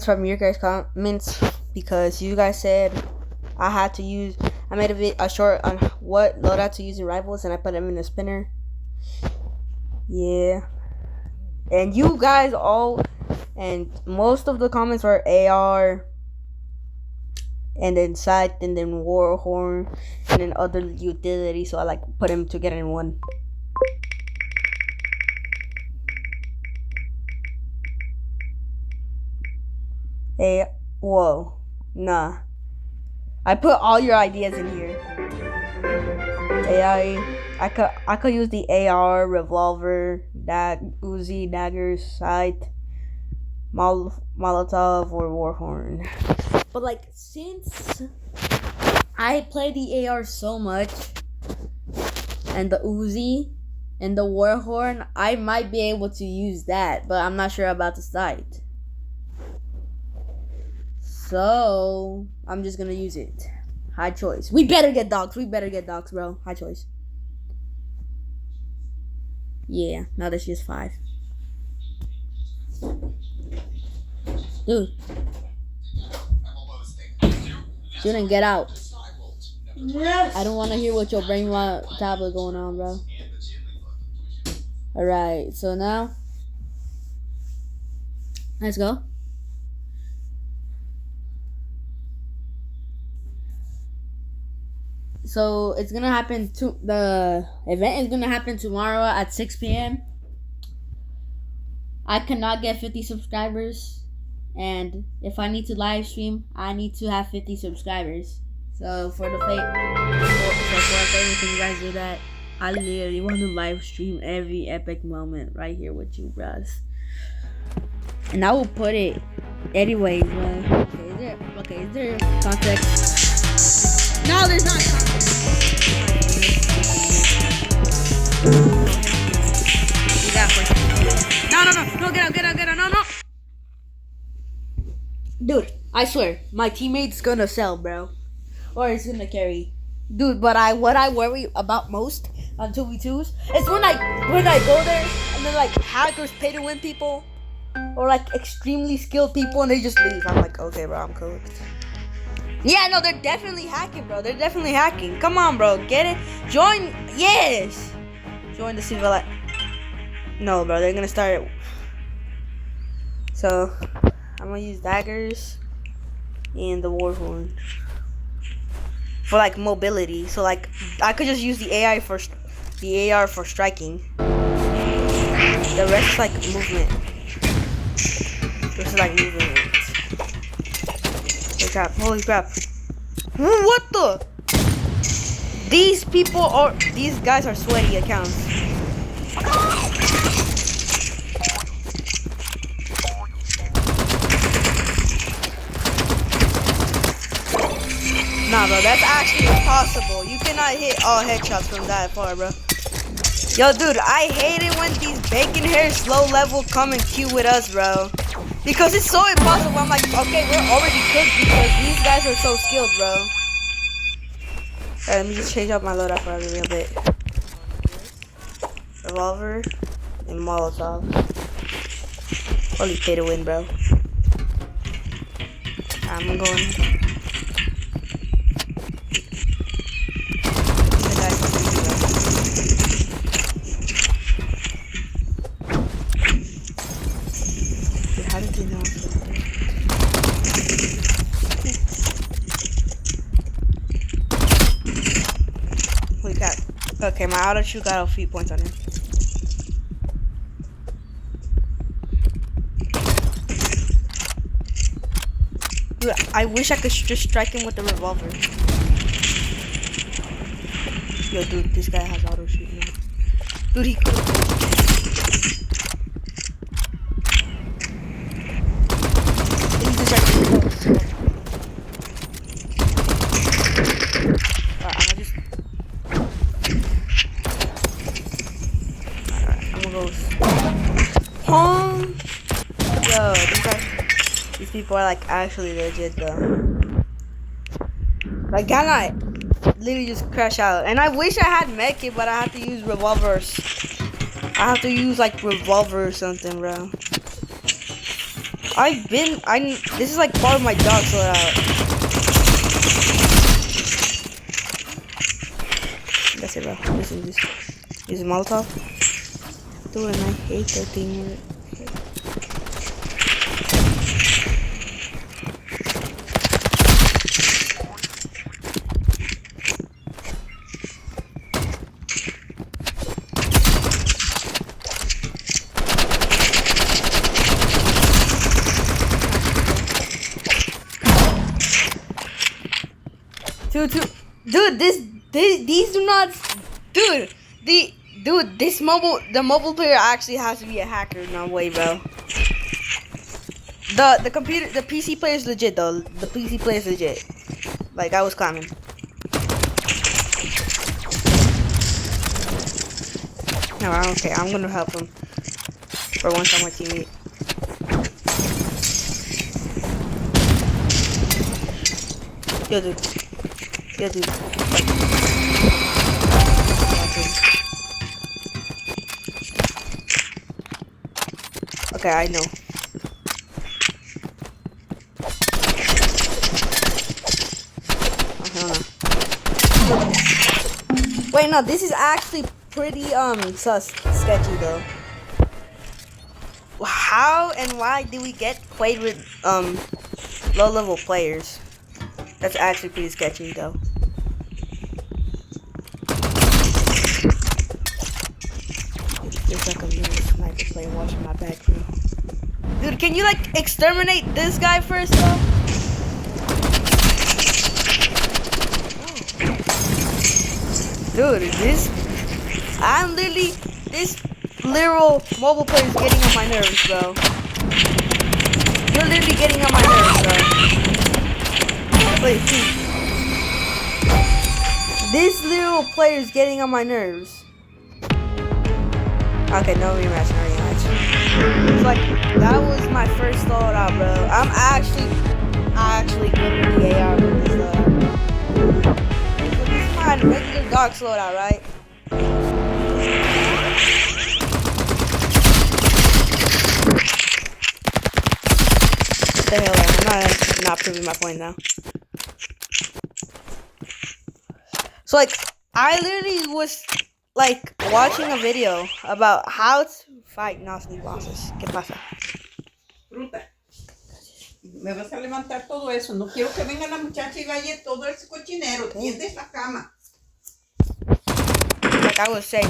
from your guys' comments because you guys said I had to use. I made a short on what loadout to use in rivals, and I put them in a spinner. Yeah, and you guys all, and most of the comments were AR, and then Scythe, and then Warhorn, and then other utilities. So I like put them together in one. Hey, whoa, nah. I put all your ideas in here. I could use the AR, revolver, Uzi, daggers, Scythe, Molotov, or Warhorn. But like, since I play the AR so much, and the Uzi, and the Warhorn, I might be able to use that, but I'm not sure about the Scythe. So I'm just gonna use it. High choice. We better get dogs, bro. High choice. Yeah, now that's just 5. Dude. Shouldn't get out. Yes. I don't want to hear what your brain tablet going on, bro. Alright, so now let's go. So it's gonna happen the event is gonna happen tomorrow at 6 p.m. I cannot get 50 subscribers, and if I need to live stream, I need to have 50 subscribers. So for the you guys do that, I literally want to live stream every epic moment right here with you, bros. And I will put it anyways, bro. Okay, is there context? No, there's not context. No, get out, no. Dude, I swear, my teammate's gonna sell, bro. Or he's gonna carry. Dude, but what I worry about most on 2v2s is when I go there and then like hackers pay to win people or like extremely skilled people and they just leave. I'm like, okay, bro, I'm cooked. Yeah, no, they're definitely hacking, bro. They're definitely hacking. Come on, bro, get it. Join, yes. Join the civil. No, bro, they're gonna start. So I'm gonna use daggers and the Warhorn for like mobility. So like I could just use the AR for striking. The rest is like movement. This is like movement. Holy crap. What the? These guys are sweaty accounts. Nah, bro, that's actually impossible. You cannot hit all headshots from that far, bro. Yo, dude, I hate it when these bacon hair slow level come and queue with us, bro. Because it's so impossible. I'm like, okay, we're already cooked because these guys are so skilled, bro. Alright, let me just change up my loadout for a little bit. Revolver and Molotov. Only pay to win, bro. I'm going. How did you know? We got. Okay, my auto shoot got a few points on him. Dude, I wish I could just strike him with the revolver. Yo, dude, this guy has auto shoot now. Dude, he could. Yo, these people are like actually legit though. Like, can I literally just crash out? And I wish I had medkit, but I have to use revolvers. I have to use like revolver or something, bro. This is like part of my job, so that's it, bro. Listen to this. Use a Molotov. Dude, and I hate that thing. Dude, these do not, dude, the mobile player actually has to be a hacker. No way, bro. The computer, the PC player is legit though. The PC player is legit. Like I was climbing. No, I don't care. I'm gonna help him for once I'm my teammate. Yo, dude. Yo, dude. Okay, I know. Okay, hold on. Wait, no, this is actually pretty sketchy though. How and why do we get played with low level players? That's actually pretty sketchy though. There's like a little sniper player watching my back, bro. Dude, can you like exterminate this guy first though? Dude, this literal mobile player is getting on my nerves, bro. You're literally getting on my nerves, bro. Wait, see. This little player is getting on my nerves. Okay, no rematch, no rematch. It's like, that was my first loadout, bro. I'm actually good with the AR with this loadout, bro. So this is my regular dark loadout, right? What the hell, I'm not proving my point now. So like, I literally was like watching a video about how to fight Nazi bosses. ¿Qué pasa? Ruta, me vas a levantar todo eso. No quiero que venga la muchacha y vaya todo ese cochinero. Tiendes la cama. Like I was saying,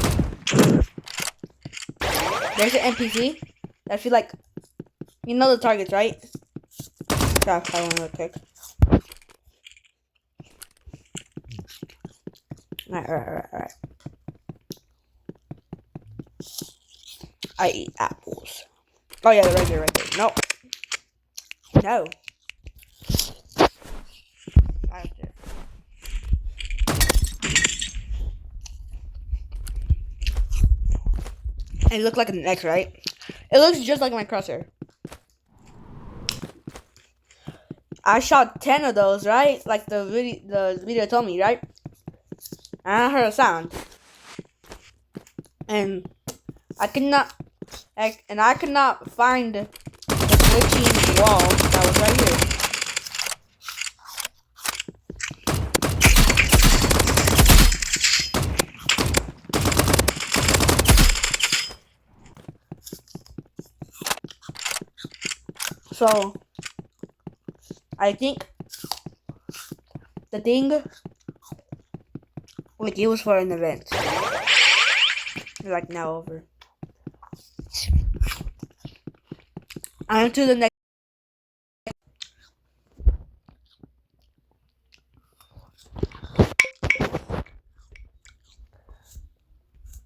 there's an NPC that feel like, you know the targets, right? Try to one real quick. Alright. I eat apples. Oh yeah, right there. No. Right there. It looked like an X, right? It looks just like my crosshair. I shot 10 of those, right? Like the video told me, right? And I heard a sound. And I could not find the glitching wall that was right here. So I think the thing, like, it was for an event. Like now over. On to the next.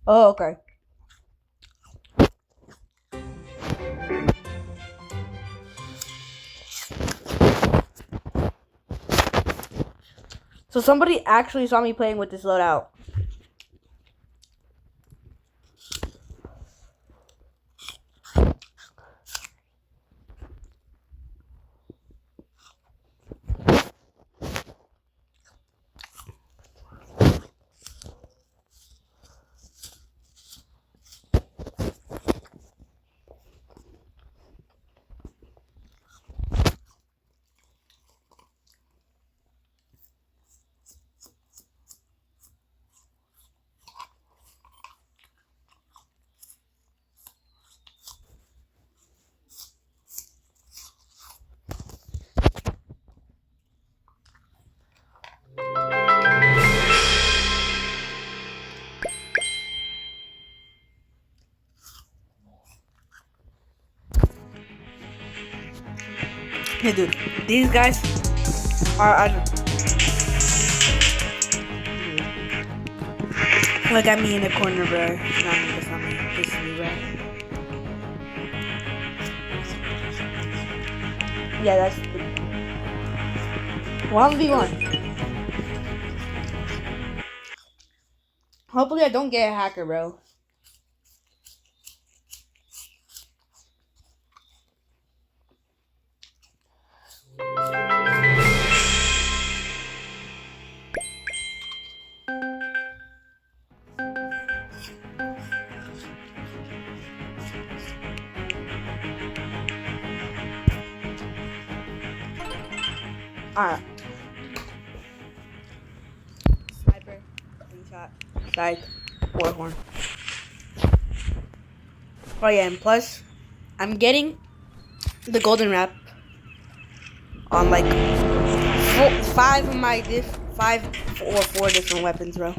Oh, okay. So somebody actually saw me playing with this loadout. Hey, dude, these guys are. Look at me in the corner, bro. Not me, that's not me. This is me, bro. Yeah, that's 1v1. Hopefully, I don't get a hacker, bro. Alright. Sniper, shot, sight, warhorn. Oh yeah, and plus, I'm getting the golden wrap on like five or four different weapons, bro.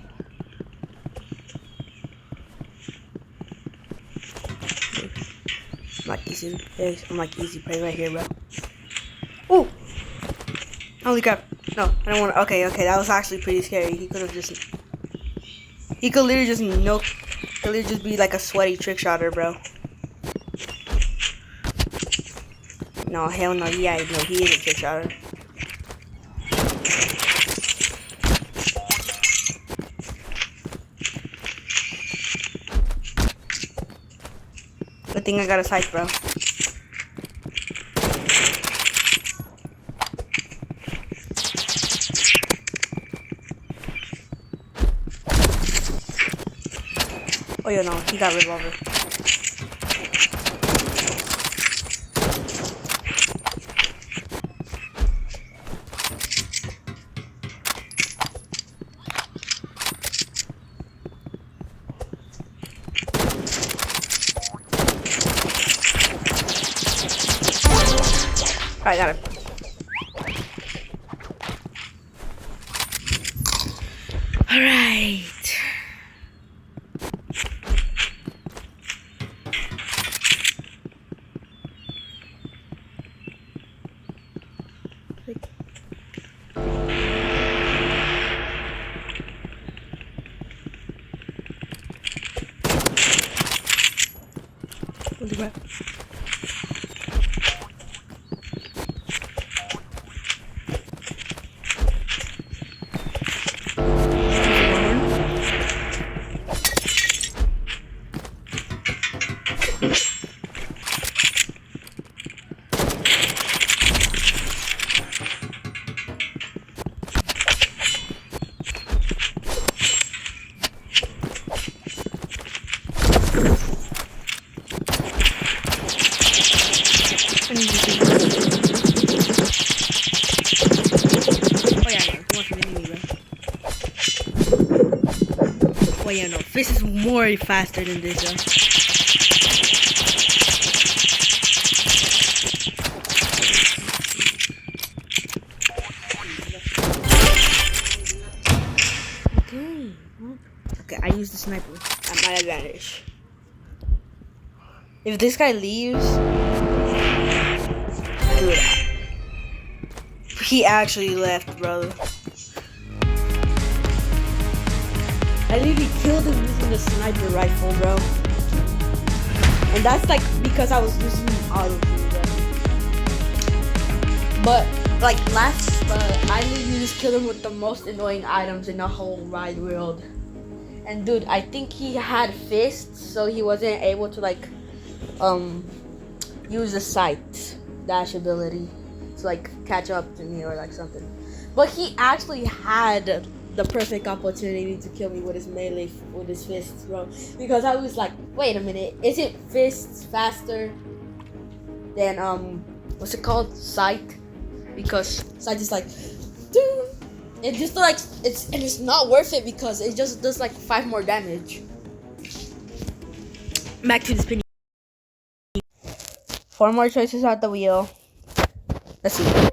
I'm like easy prey right here, bro. Ooh! Holy crap. No, I don't want to. Okay, that was actually pretty scary. He could literally just be like a sweaty trick shotter, bro. No, hell no. Yeah, no, he is a trick shotter. Good thing I got a sight, bro. Oh yeah, no, he got revolver. Alright, got him. Alright. Holy crap. Oh yeah, no, this is more faster than this, though. Okay, I use the sniper at my advantage. If this guy leaves, dude, he actually left, brother. I literally killed him using the sniper rifle, bro. And that's like because I was using auto tune, bro. But like I literally just killed him with the most annoying items in the whole wide world. And dude, I think he had fists, so he wasn't able to like use the sight dash ability to like catch up to me or like something. But he actually had the perfect opportunity to kill me with his melee, with his fists, bro. Because I was like, wait a minute, isn't fists faster than what's it called, sight? Because sight is like, dude, it just like it's not worth it because it just does like 5 more damage. Back to the spinning. 4 more choices at the wheel. Let's see.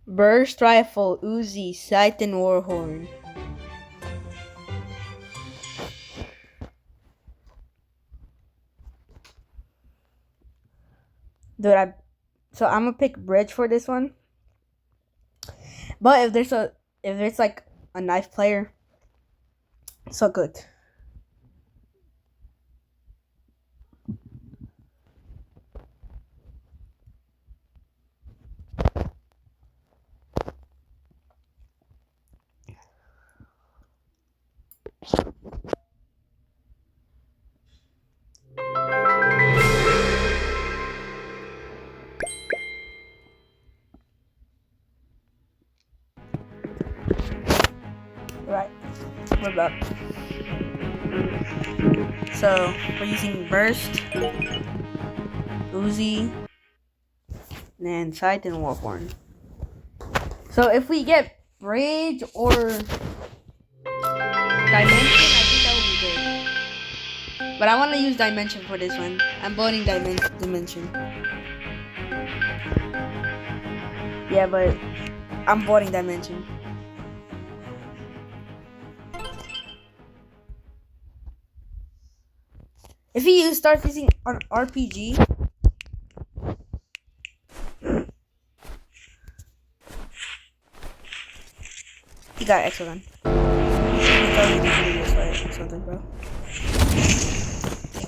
Burst rifle, Uzi, sight, and warhorn. Dude, so I'm gonna pick bridge for this one. But if there's like a knife player, so good. Right, we're up. So we're using burst, Uzi, and then Scythe and Warhorn. So if we get bridge or dimension, I think that would be good. But I want to use dimension for this one. I'm voting dimension. Yeah, but I'm voting dimension. If he starts using an RPG, he got extra gun. Something, bro.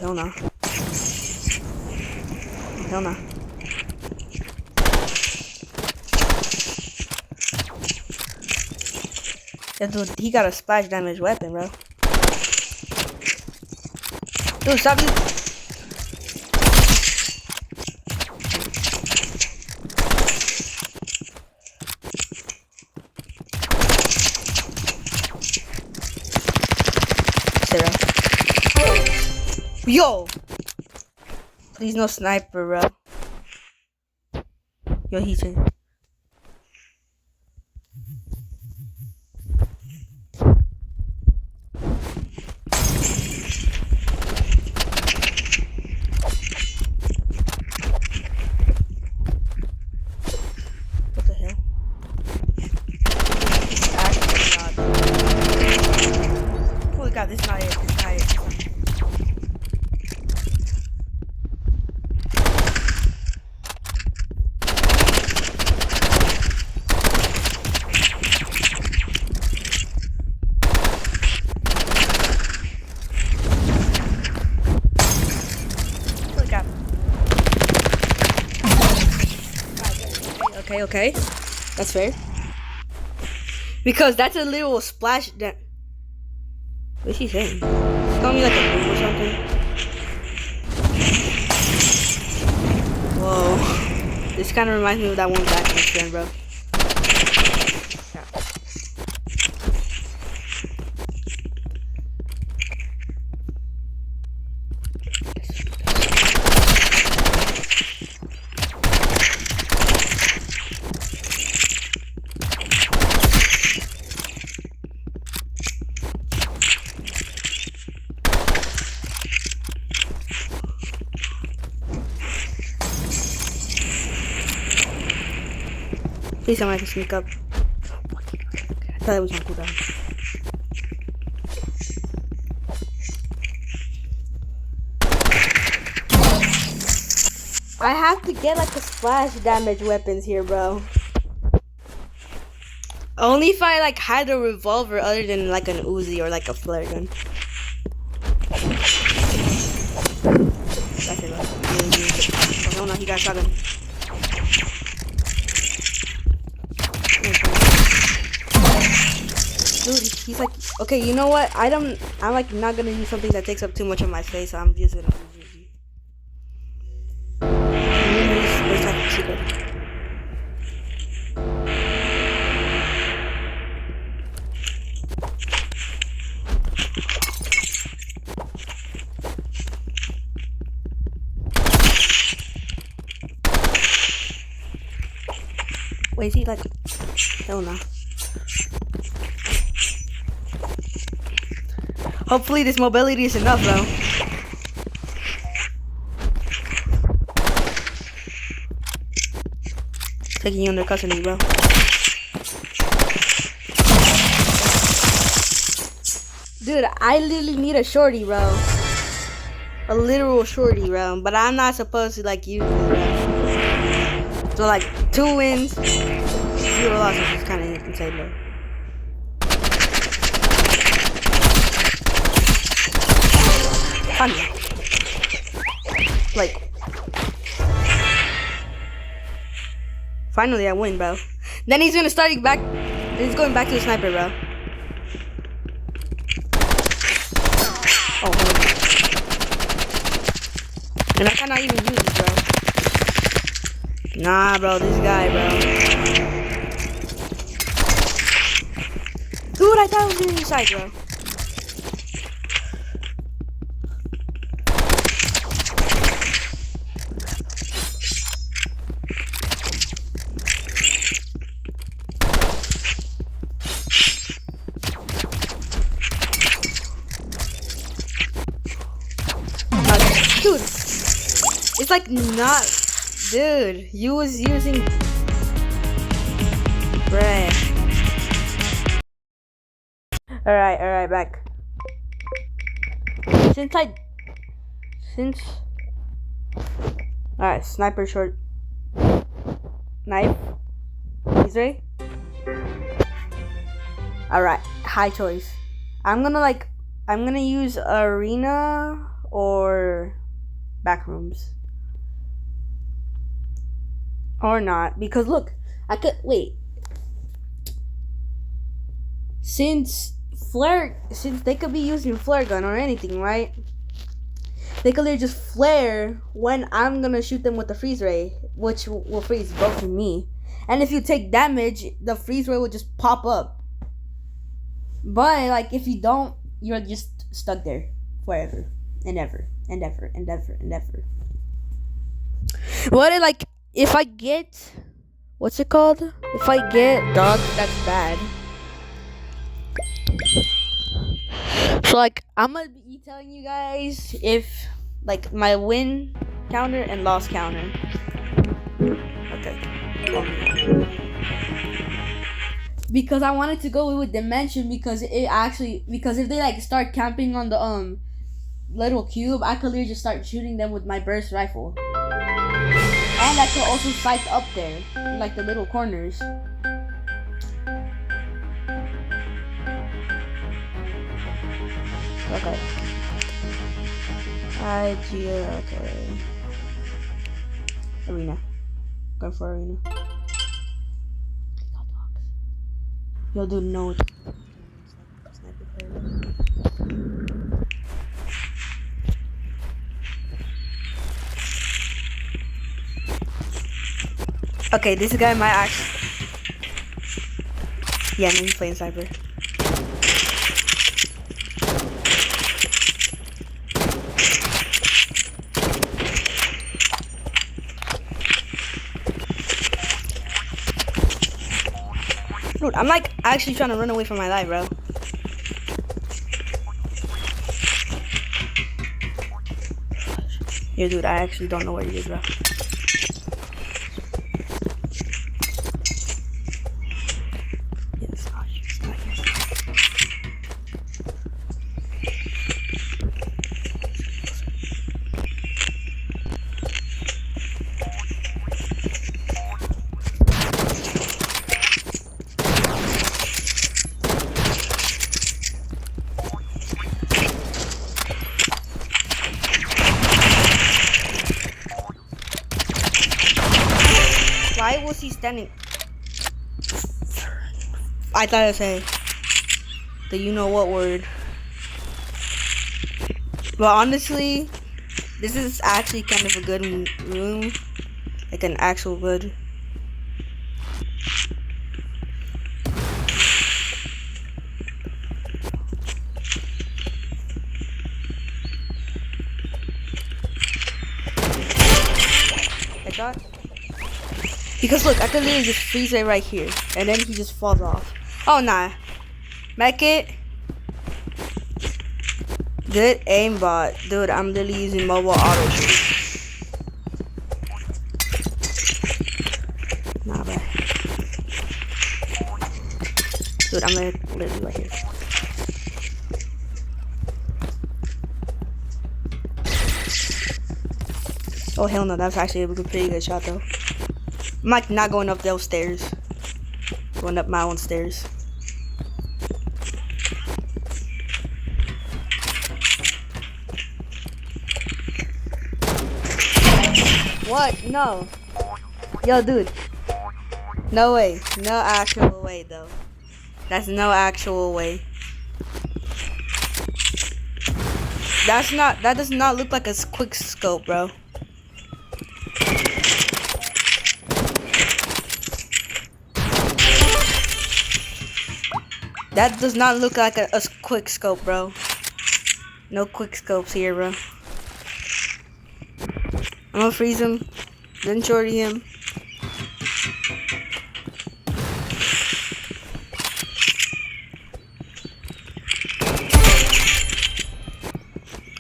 Hell no. Hell no. Yeah, dude, he got a splash damage weapon, bro. Dude, stop you. Yo! Please no sniper, bro. Yo, he's in. What the hell? Holy god, this is not it. This is not it. Okay, that's fair. Because that's a little splash that. What's he saying? Calling me like a boom or something. Whoa, this kind of reminds me of that one back in the trend, bro. Please someone can sneak up. I thought it was on cooldown. I have to get like a splash damage weapons here, bro. Only if I like had a revolver other than like an Uzi or like a flare gun. That's it, bro. Oh no, he got shot him. Dude, he's like, okay, you know what? I'm like not gonna use something that takes up too much of my space, so I'm just gonna use Uzi. Wait, is he like, hell no. Hopefully this mobility is enough, though. Taking you under custody, bro. Dude, I literally need a shorty, bro. A literal shorty, bro. But I'm not supposed to, like, use it, bro. So like 2 wins, 0 losses is kind of insane though. Finally. Like, finally I win, bro. Then he's gonna start back. He's going back to the sniper, bro. Oh, hold on. And I cannot even use this, bro. Nah, bro, this guy, bro. Dude, I thought I was doing the side, bro. Dude, it's like not, dude. You was using, bruh. All right, back. All right, sniper short, knife, he's ready. All right, high choice. I'm gonna use arena or back rooms. Or not, because look, I could wait. Since they could be using flare gun or anything, right? They could literally just flare when I'm gonna shoot them with the freeze ray, which will freeze both of me. And if you take damage, the freeze ray will just pop up. But like if you don't, you're just stuck there forever and ever and ever and ever and ever. What if I get, what's it called? If I get dog, that's bad. So like I'm gonna be telling you guys if like my win counter and loss counter. Okay. Because I wanted to go with dimension because if they like start camping on the little cube, I could literally just start shooting them with my burst rifle. And I could also sight up there, in like the little corners. Okay. Okay. Arena. Going for arena. Yo, dude, no. Okay, this guy might actually. Yeah, no, he's playing sniper. Dude, I'm like actually trying to run away from my life, bro. Yeah, dude, I actually don't know where he is, bro. Why was he standing? I thought I'd say the you know what word. But honestly, this is actually kind of a good room. Like an actual good. Headshot? Because look, I could literally just freeze it right here. And then he just falls off. Oh, nah. Back it. Good aimbot. Dude, I'm literally using mobile auto shoot. Nah, bro. Dude, I'm literally right here. Oh, hell no. That was actually a pretty good shot, though. I'm like not going up those stairs. Going up my own stairs. What? No. Yo, dude. No way. No actual way, though. That's no actual way. That does not look like a quick scope, bro. That does not look like a quick scope, bro. No quick scopes here, bro. I'm gonna freeze him, then shorty him.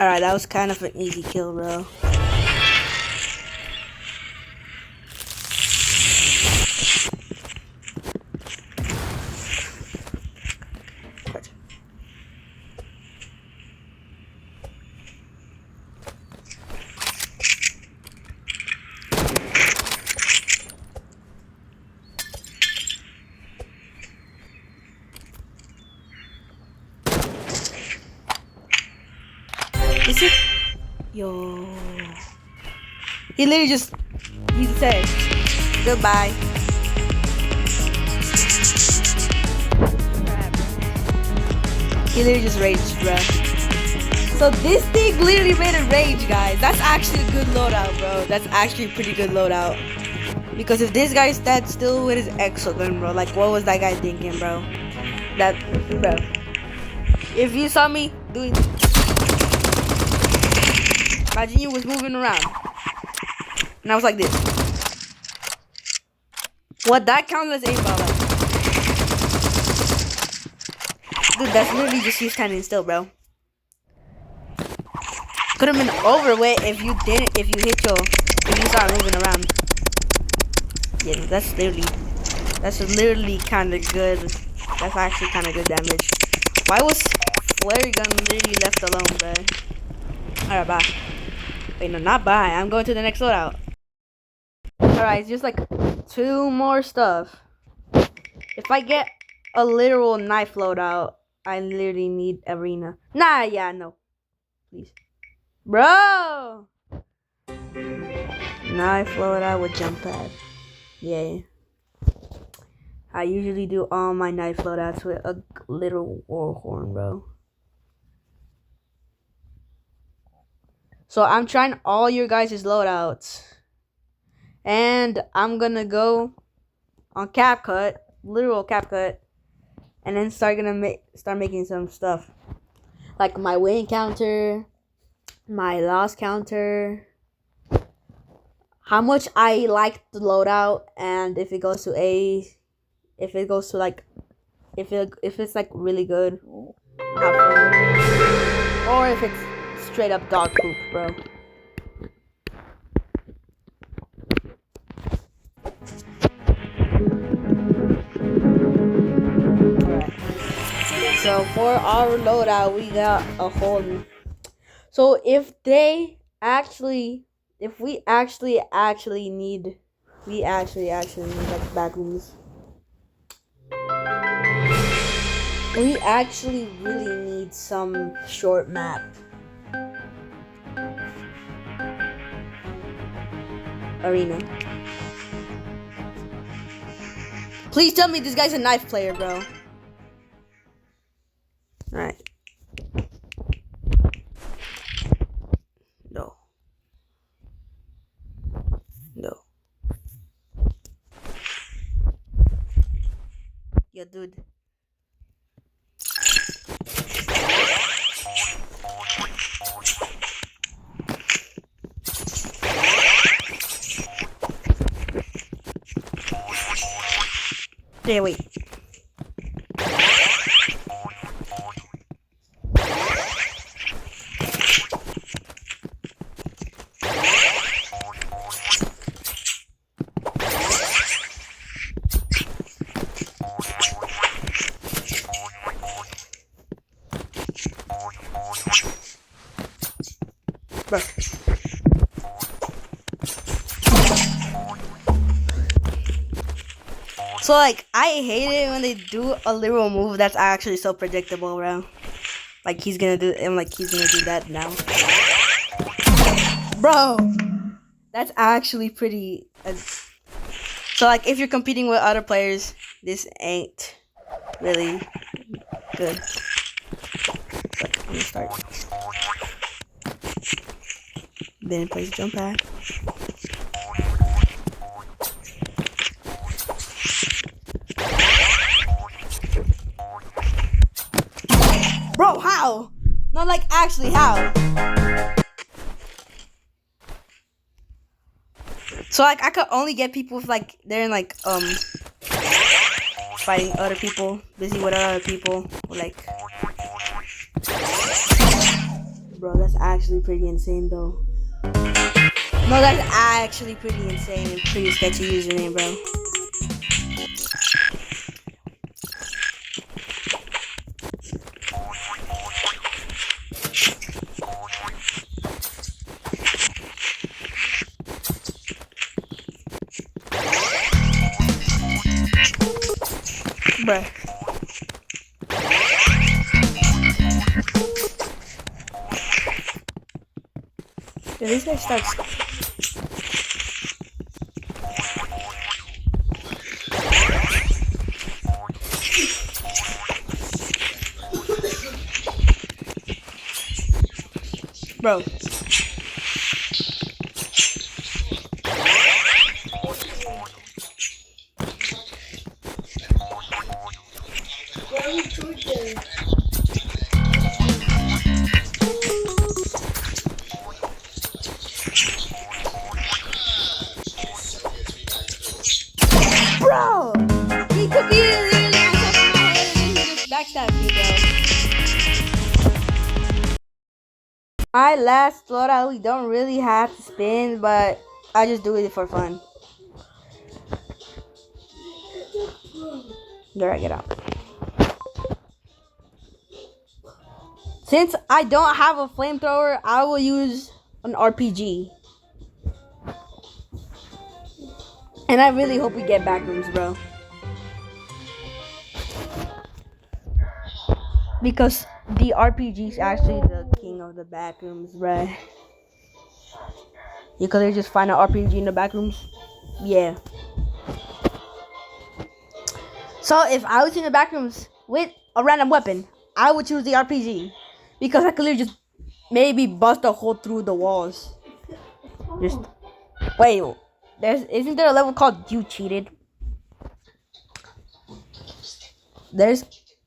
Alright, that was kind of an easy kill, bro. Is it? Yo. He literally just, he said, goodbye. He literally just raged, bro. So this thing literally made a rage, guys. That's actually a good loadout, bro. That's actually a pretty good loadout. Because if this guy stands still with his exo gun, bro, like what was that guy thinking, bro? That, bro. If you saw me doing, imagine you was moving around, and I was like this. What that counts as aimbot, like? Dude, that's literally just you standing still, bro. Could have been over with if you didn't, if you start moving around. Yeah, that's literally kind of good. That's actually kind of good damage. Why was flare gun literally left alone, bro? Alright, bye. Wait, no, not bye. I'm going to the next loadout. Alright, it's just like 2 more stuff. If I get a literal knife loadout, I literally need arena. Nah, yeah, no. Please. Bro! Knife loadout with jump pad. Yeah. I usually do all my knife loadouts with a little war horn, bro. So I'm trying all your guys' loadouts. And I'm gonna go on CapCut, literal CapCut, and then start making some stuff. Like my win counter, my loss counter, how much I like the loadout, and if it goes to A, if it goes to like, if it's like really good, have fun. Or if it's straight up dog poop, bro. Alright. So for our loadout, we got a whole. So if we actually need like back rooms. We actually really need some short map. Arena. Please tell me this guy's a knife player, bro. Alright. No. No. Yeah, dude. Yeah, wait. Bro. So like, I hate it when they do a literal move that's actually so predictable, bro. Like he's gonna do, I'm like he's gonna do that now, bro. That's actually pretty. So like, if you're competing with other players, this ain't really good. But I'm gonna start. Then place jump pad. Bro, how? Not like actually how? So like I could only get people if like they're in like fighting other people, busy with other people, like. Bro, that's actually pretty insane though. No, that's actually pretty insane and pretty sketchy username, bro. Bruh. Yeah, this guy starts. Bro. Bro! He could be literally on top of my head and then he just backstabbed me, bro. My last loadout, we don't really have to spin, but I just do it for fun. There, I get out. Since I don't have a flamethrower, I will use an RPG. And I really hope we get backrooms, bro. Because the RPG is actually the king of the backrooms, bro. You could just find an RPG in the backrooms. Yeah. So if I was in the backrooms with a random weapon, I would choose the RPG. Because I could literally just maybe bust a hole through the walls. Just wait. Isn't there a level called You Cheated?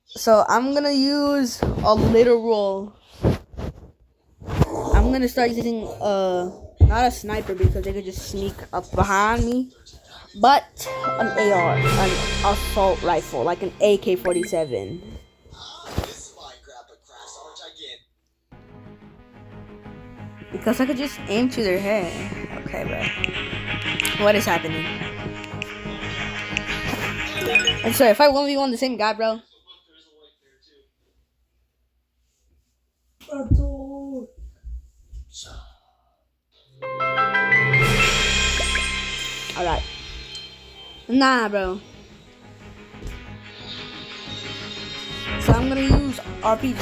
So I'm gonna use a literal. I'm gonna start using not a sniper because they could just sneak up behind me, but an AR, an assault rifle, like an AK-47. Because I could just aim to their head. Okay, bro. What is happening? I'm sorry, if I 1v1 the same guy, bro. Alright. Nah, bro. So I'm gonna use RPG.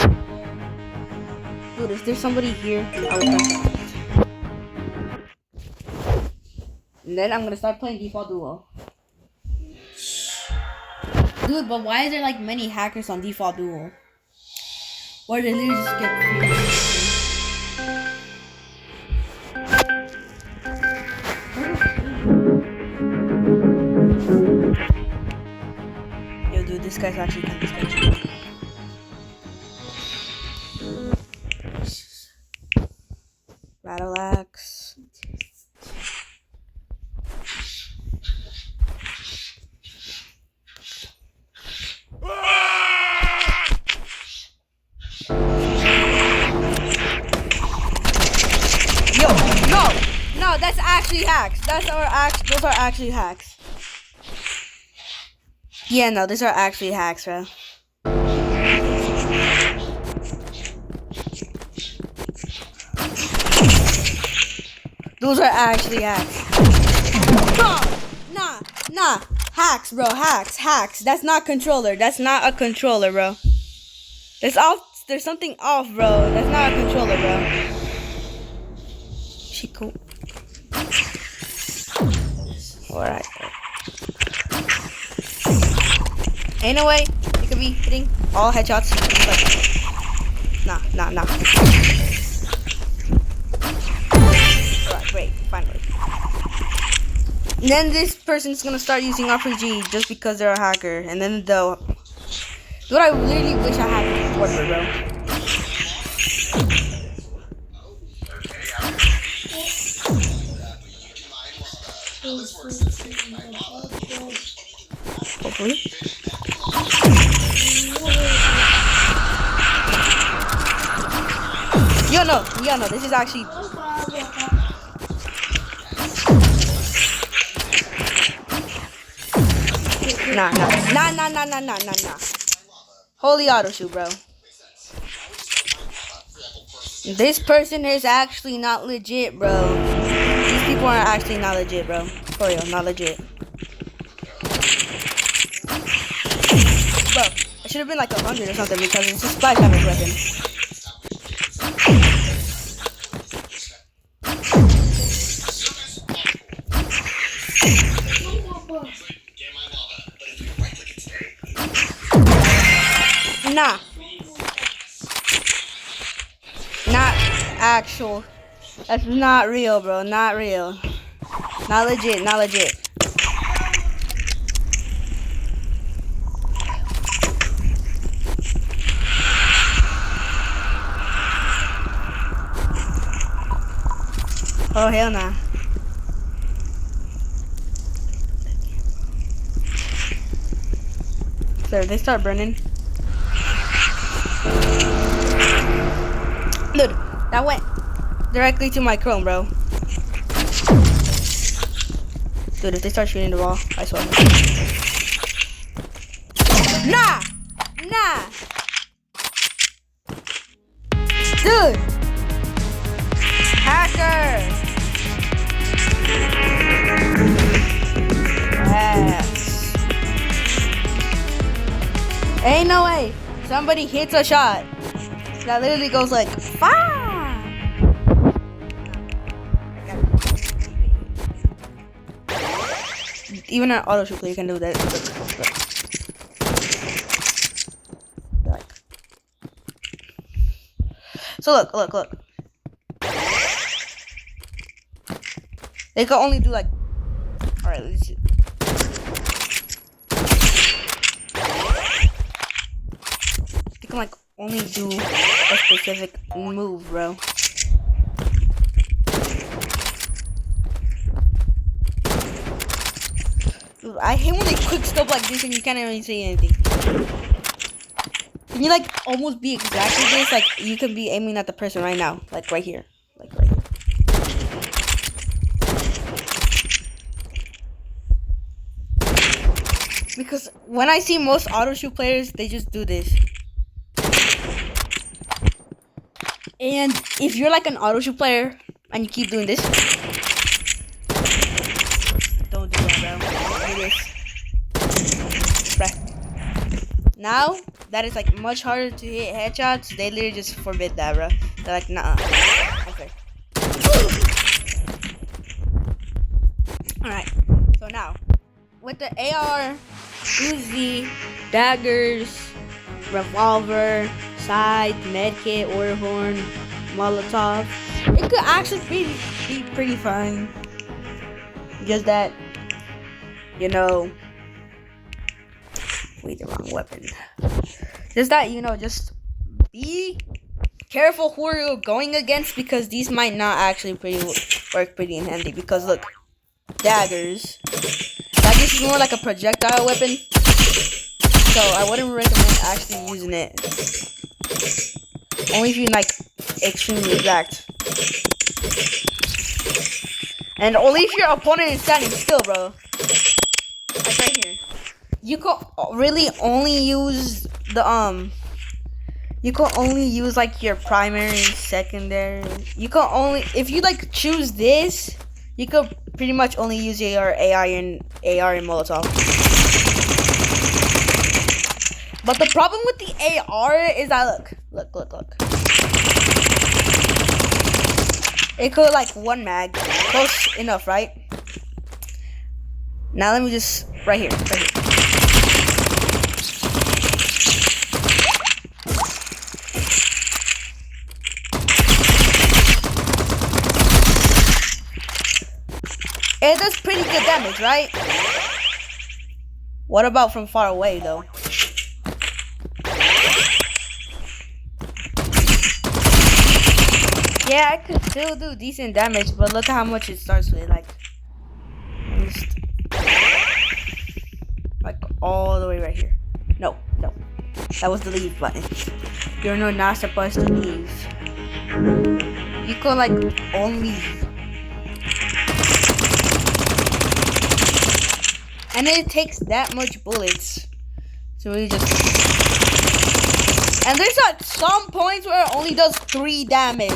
Dude, is there somebody here? I will press that. And then I'm gonna start playing default duo. Dude, but why is there like many hackers on default duo? Or they literally just get Yo, dude, this guy's actually kind of sketchy. Battle axe. Yo, no, that's actually hacks. Those are actually hacks. Yeah, no, these are actually hacks, bro. Those are actually hacks. Bro, nah. Hacks, bro. Hacks. That's not controller. That's not a controller, bro. There's something off, bro. That's not a controller, bro. She cool. Alright. Ain't no way you could be hitting all headshots. Nah. Alright, great. Finally. And then this person's gonna start using RPG just because they're a hacker. And then they'll... Dude, I literally wish I had a keyboard, bro. Hopefully. You know, this is actually... Nah. Holy auto shoot, bro. This person is actually not legit, bro. These people are actually not legit, bro. For real, not legit. Bro, it should have been like 100 or something because it's a splash damage weapon. Nah. Not actual. That's not real, bro. Not real. Not legit. Oh, hell nah. So they start burning. Dude, that went directly to my Chrome, bro. Dude, if they start shooting the wall, I swear. Nah! Dude! Hacker! Yes. Ain't no way somebody hits a shot that literally goes like, fire! Even an auto shoot player can do that. So look. They can only do like, alright, let's see. They can like only do a specific move, bro. Dude, I hate when they quick scope like this and you can't even see anything. Can you like almost be exactly this? Like you can be aiming at the person right now, like right here, like right here. Because when I see most auto shoot players, they just do this. And if you're like an auto shoot player and you keep doing this, don't do that, bro. Do this. Bruh. Now that is like much harder to hit headshots, they literally just forbid that, bro. They're like, nah. Okay. Alright. So now, with the AR, Uzi, daggers, revolver, side, medkit, order horn, Molotov, it could actually be pretty fun. Just that, you know, wait, the wrong weapon. Just that, you know, just be careful who you're going against because these might not actually work pretty in handy. Because look, daggers. Daggers is more like a projectile weapon, so I wouldn't recommend actually using it. Only if you're like extremely exact. And only if your opponent is standing still, bro. Like right here. You could really only use the you could only use like your primary, secondary. You could only, if you like choose this, you could pretty much only use your AR and Molotov. But the problem with the AR is that look. It could like one mag. Close enough, right? Now let me just right here. It does pretty good damage, right? What about from far away though? Yeah, I could still do decent damage, but look at how much it starts with, like all the way right here. No, that was the leave button. You're not supposed to leave. You could like only, and it takes that much bullets, so we just. And there's at some points where it only does 3 damage.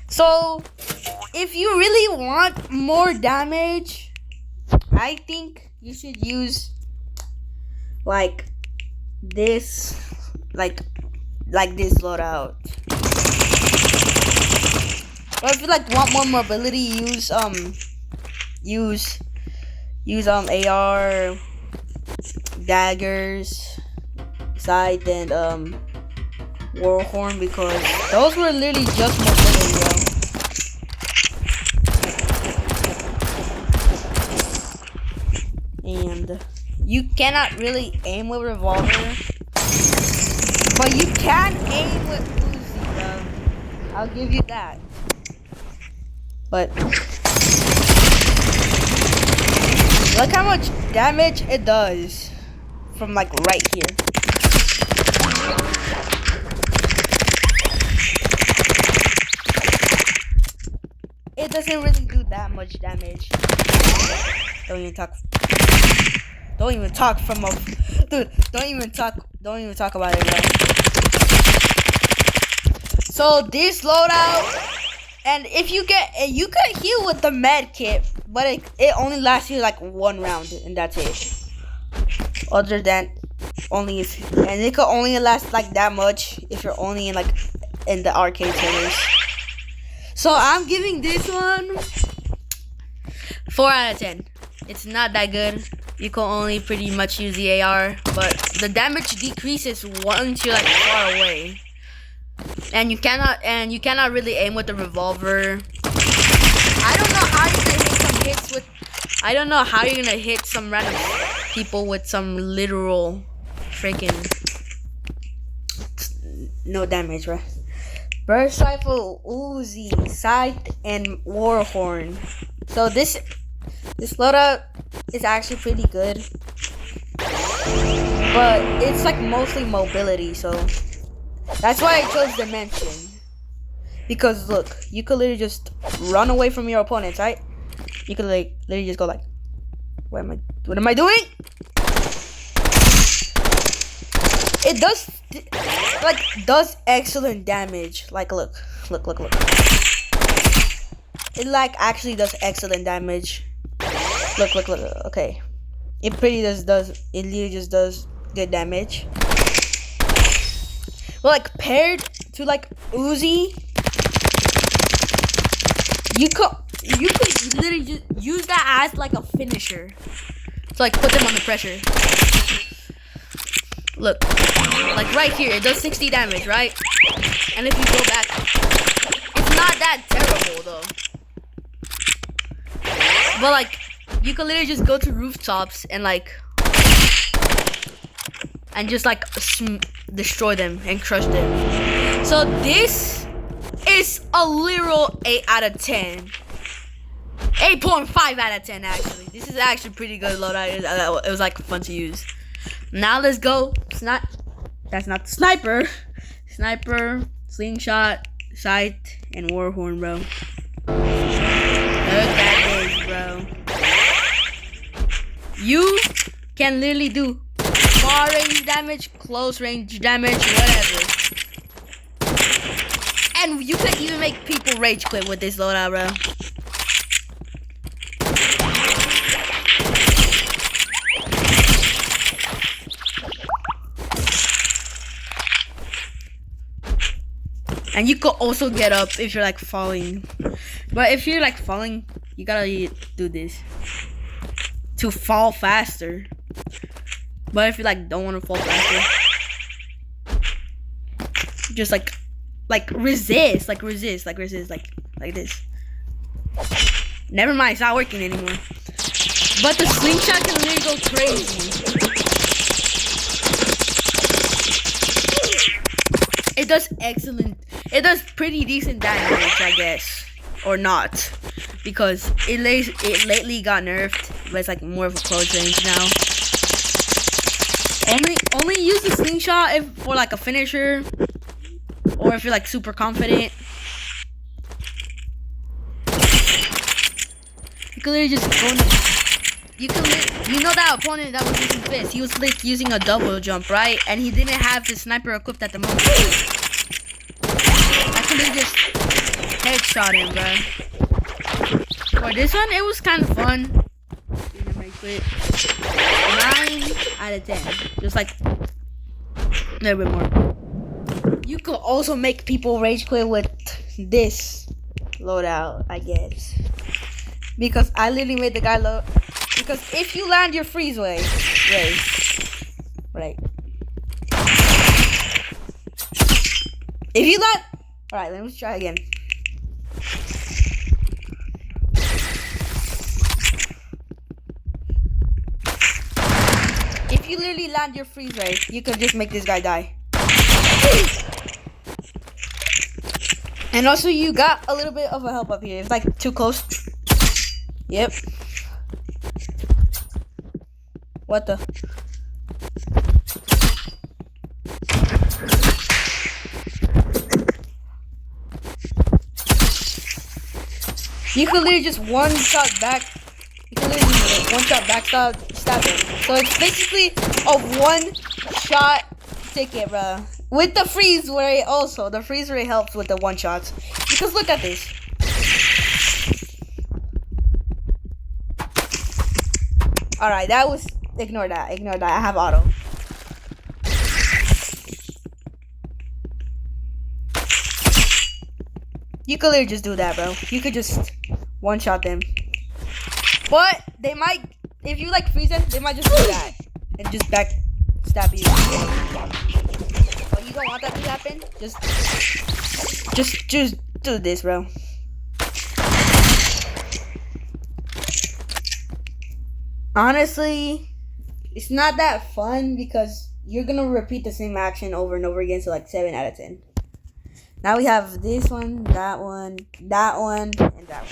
So, if you really want more damage, I think you should use like this, like this loadout. Or if you like want more mobility, use AR, daggers, sight, and warhorn, because those were literally just mobility, bro. And you cannot really aim with revolver, but you can aim with Uzi, bro. I'll give you that. But look how much damage it does from like right here. It doesn't really do that much damage. Don't even talk from a dude. Don't even talk about it, bro. So this loadout, and if you could heal with the med kit, but it only lasts you like 1 round, and that's it. Other than only if, and it could only last like that much if you're only in the arcade servers. So I'm giving this one 4 out of 10. It's not that good. You can only pretty much use the AR, but the damage decreases once you're like far away. And you cannot really aim with the revolver. I don't know how you're gonna hit some random people with some literal freaking no damage, right? Burst rifle, Uzi, sight, and warhorn. So this loadout is actually pretty good, but it's like mostly mobility, so that's why I chose Dimension. Because look, you could literally just run away from your opponents, right? You could like literally just go like, what am I doing? It does excellent damage. Like look. It like actually does excellent damage. Look. Okay. It pretty it literally just does good damage. Well, like paired to like Uzi, you could literally just use that as like a finisher. To like put them under pressure. Look, like right here, it does 60 damage, right? And if you go back, it's not that terrible though. But like, you can literally just go to rooftops and like, and just like destroy them and crush them. So this is a literal 8 out of 10. 8.5 out of 10 actually. This is actually pretty good loadout. It was like fun to use. Now let's go. That's not the sniper. Sniper, slingshot, sight, and warhorn, bro. Look at this, bro. You can literally do far range damage, close range damage, whatever. And you can even make people rage quit with this loadout, bro. And you could also get up if you're like falling. But if you're like falling, you gotta do this to fall faster. But if you like don't want to fall faster, just like resist, like this. Never mind, it's not working anymore. But the slingshot can really go crazy. It does excellent. It does pretty decent damage, I guess, or not, because it lately got nerfed, but it's like more of a close range now. Only use the slingshot if for like a finisher, or if you're like super confident. You can literally just go in the, you know that opponent that was using fist, he was like using a double jump, right? And he didn't have the sniper equipped at the moment. I could have just headshot him, bro. For this one, it was kind of fun. Right quick. 9 out of 10. Just like a little bit more. You could also make people rage quit with this loadout, I guess. Because I literally made the guy load. Because if you land your freeze ray, right? If you land, all right, let me try again. If you literally land your freeze ray, you could just make this guy die. And also, you got a little bit of a help up here. It's like too close. Yep. What the? You can literally just one shot back. You can literally one shot back stab him. So it's basically a one shot ticket, bro. With the freeze ray also. The freeze ray helps with the one shots. Because look at this. Alright, that was... Ignore that. I have auto. You could literally just do that, bro. You could just one-shot them. But they might... If you like freeze them, they might just do that. And just back stab you. But you don't want that to happen. Just do this, bro. Honestly, it's not that fun because you're gonna repeat the same action over and over again. So like 7 out of 10. Now we have this one, that one, that one, and that one.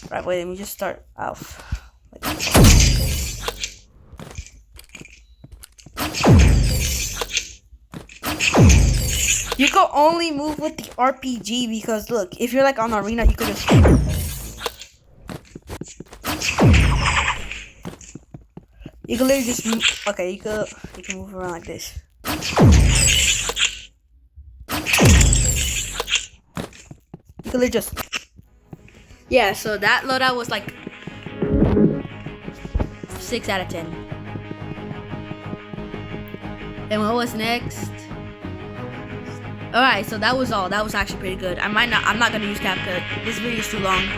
Right, wait, let me just start off. You can only move with the RPG because look, if you're like on arena, you could just... You can literally just move. Okay, you can move around like this. You can literally just... Yeah, so that loadout was like 6 out of 10. And what was next? Alright, so that was all. That was actually pretty good. I'm not gonna use CapCut. This video is too long.